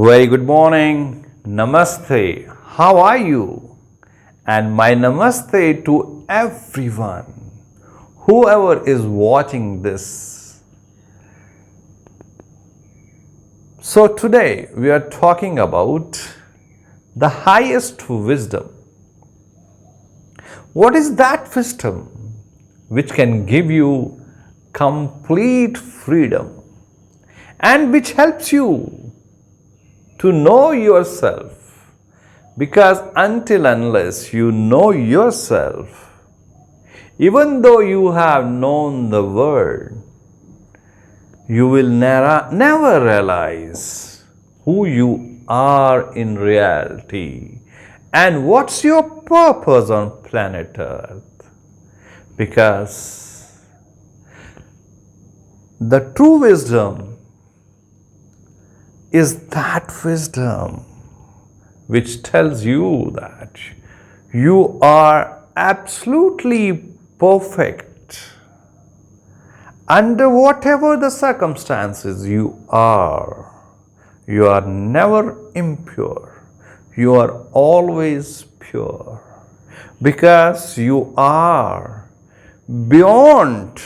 Very good morning. Namaste. How are you? And my namaste to everyone, whoever is watching this. So, today we are talking about the highest wisdom. What is that wisdom which can give you complete freedom and which helps you to know yourself? Because until unless you know yourself, even though you have known the world, you will never realize who you are in reality and what's your purpose on planet Earth. Because the true wisdom is that wisdom which tells you that you are absolutely perfect under whatever the circumstances you are. You are never impure. You are always pure because you are beyond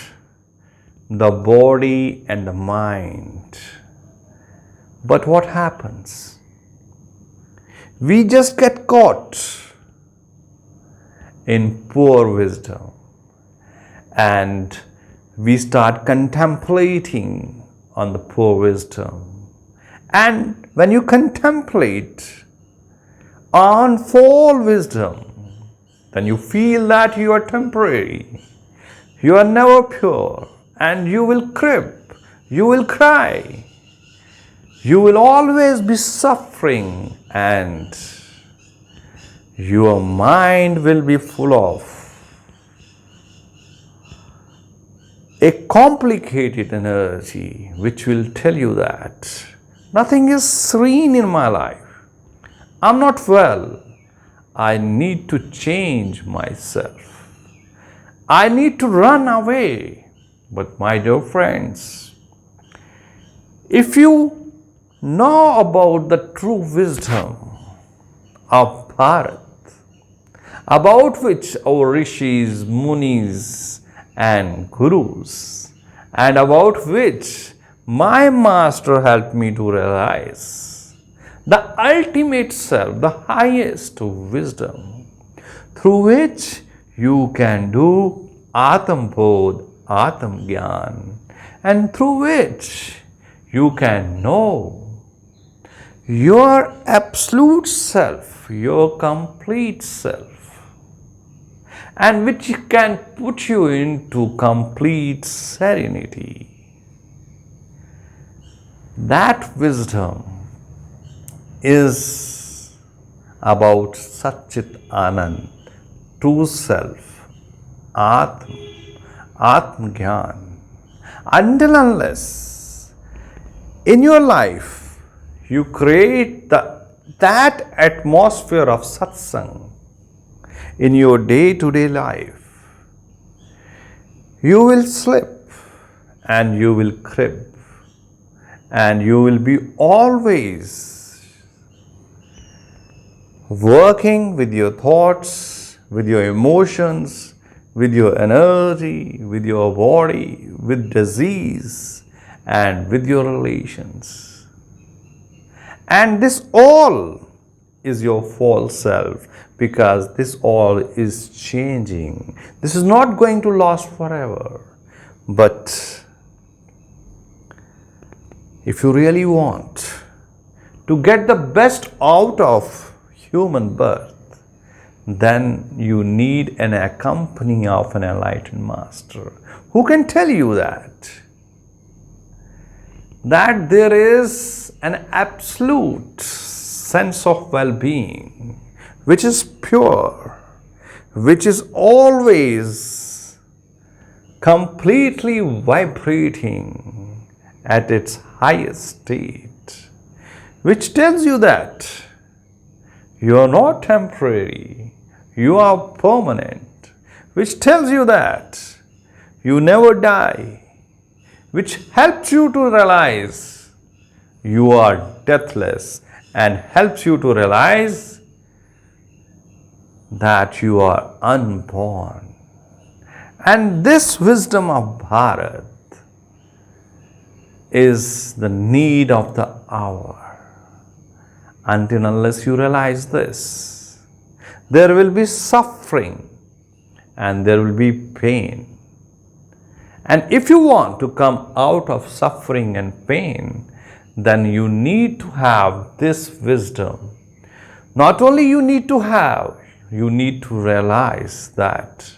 the body and the mind. But what happens? We just get caught in poor wisdom and we start contemplating on the poor wisdom. And when you contemplate on full wisdom, then you feel that you are temporary, you are never pure, and you will crib, you will cry, you will always be suffering, and your mind will be full of a complicated energy which will tell you that nothing is serene in my life. I'm not well. I need to change myself. I need to run away. But my dear friends, if you know about the true wisdom of Bharat, about which our rishis, munis, and gurus, and about which my master helped me to realize the ultimate self, the highest wisdom, through which you can do Atam Bodh, Atam Gyan, and through which you can know your absolute self, your complete self, and which can put you into complete serenity. That wisdom is about Satchit Anand, true self, Atma, Atma Gyan. Until unless in your life you create that atmosphere of satsang in your day-to-day life, you will slip and you will crib and you will be always working with your thoughts, with your emotions, with your energy, with your body, with disease, and with your relations. And this all is your false self, because this all is changing. This is not going to last forever. But if you really want to get the best out of human birth, then you need an accompany of an enlightened master who can tell you that there is an absolute sense of well-being which is pure, which is always completely vibrating at its highest state, which tells you that you are not temporary, you are permanent, which tells you that you never die, which helps you to realize you are deathless and helps you to realize that you are unborn. And this wisdom of Bharat is the need of the hour. Until unless you realize this, there will be suffering and there will be pain. And if you want to come out of suffering and pain, then you need to have this wisdom. Not only you need to have, you need to realize that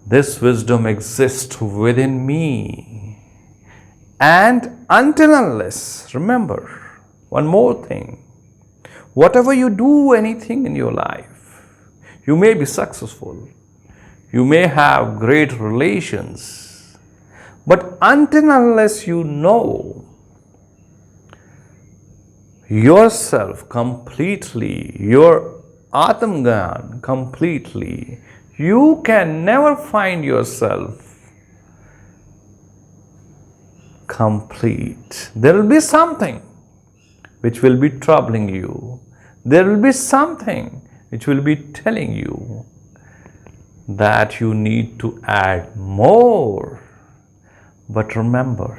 this wisdom exists within me. And until unless, remember, one more thing, whatever you do, anything in your life, you may be successful, you may have great relations, but until unless you know yourself completely, your Atmagyan completely, you can never find yourself complete. There will be something which will be troubling you. There will be something which will be telling you that you need to add more. But remember,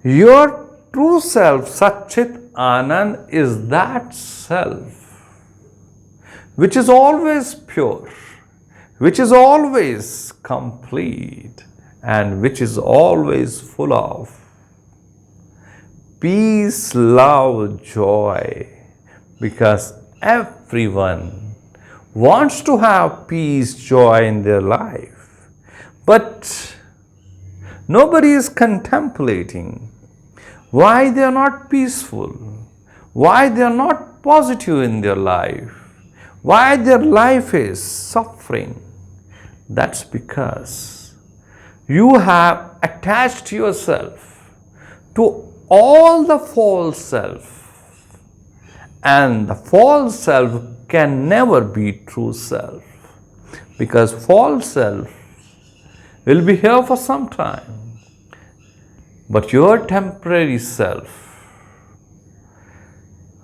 your true self, Satchit Anand, is that self which is always pure, which is always complete, and which is always full of peace, love, joy, because everyone wants to have peace, joy in their life, but nobody is contemplating why they are not peaceful, why they are not positive in their life, why their life is suffering. That's because you have attached yourself to all the false self, and the false self can never be true self, because false self will be here for some time, but your temporary self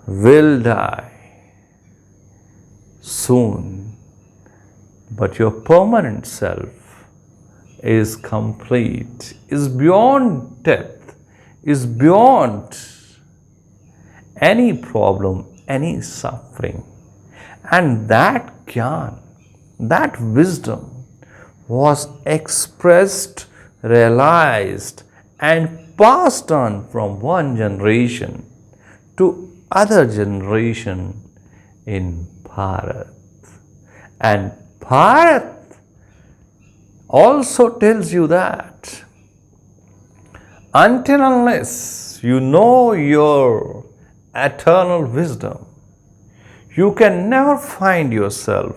will die soon, but your permanent self is complete, is beyond death, is beyond any problem, any suffering. And that Gyan, that wisdom was expressed, realized, and passed on from one generation to other generation in Bharat. And Bharat also tells you that until unless you know your eternal wisdom, you can never find yourself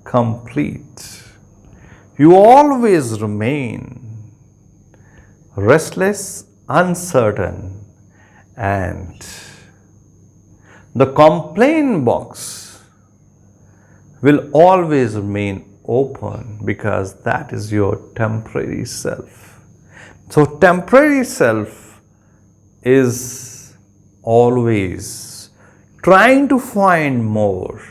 complete. You always remain restless, uncertain, and the complaint box will always remain open, because that is your temporary self. So temporary self is always trying to find more,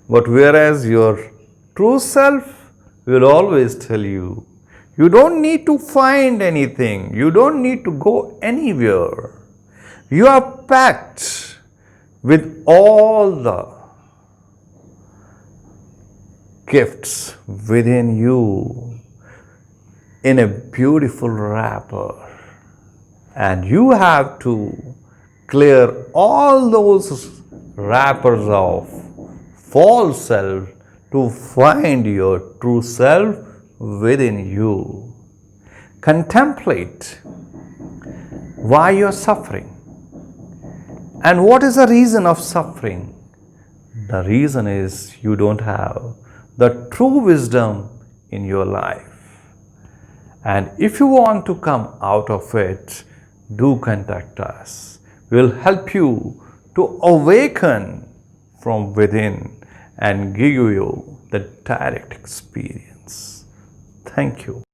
but whereas your true self will always tell you, you don't need to find anything, you don't need to go anywhere. You are packed with all the gifts within you in a beautiful wrapper, and you have to clear all those wrappers of false self to find your true self within you. Contemplate why you are suffering and what is the reason of suffering. The reason is you don't have the true wisdom in your life. And if you want to come out of it, do contact us. We will help you to awaken from within and give you the direct experience. Thank you.